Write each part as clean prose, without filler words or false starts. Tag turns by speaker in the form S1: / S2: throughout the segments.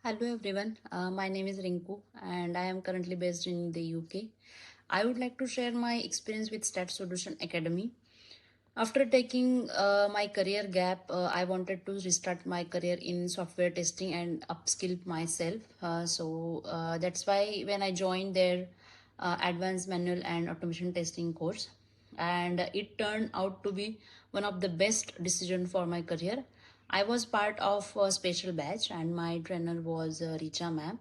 S1: Hello everyone, my name is Rinku and I am currently based in the UK. I would like to share my experience with STAD Solution Academy. After taking my career gap, I wanted to restart my career in software testing and upskill myself. That's why when I joined their advanced manual and automation testing course, and it turned out to be one of the best decision for my career. I was part of a special batch, and my trainer was Richa ma'am.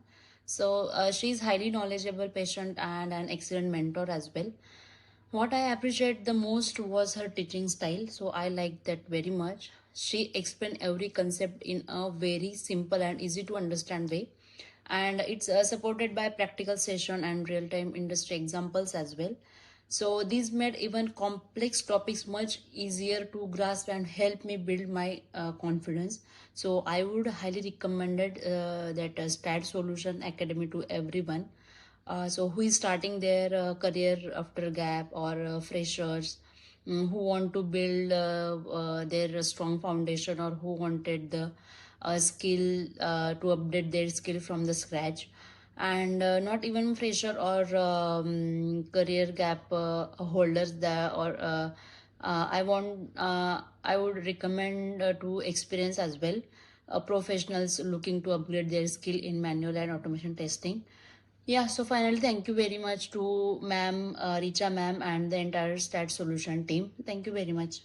S1: She's highly knowledgeable, patient, and an excellent mentor as well. What I appreciate the most was her teaching style, so I liked that very much. She explained every concept in a very simple and easy to understand way, and it's supported by practical session and real time industry examples as well. So these made even complex topics much easier to grasp and help me build my confidence. So I would highly recommend that STAD Solution Academy to everyone. Who is starting their career after gap or freshers, who want to build their strong foundation or who wanted the skill to update their skill from the scratch, and not even fresher or career gap holders there or I would recommend to experience as well professionals looking to upgrade their skill in manual and automation testing. Yeah, so finally, thank you very much to ma'am, Richa ma'am, and the entire STAT Solution team. Thank you very much.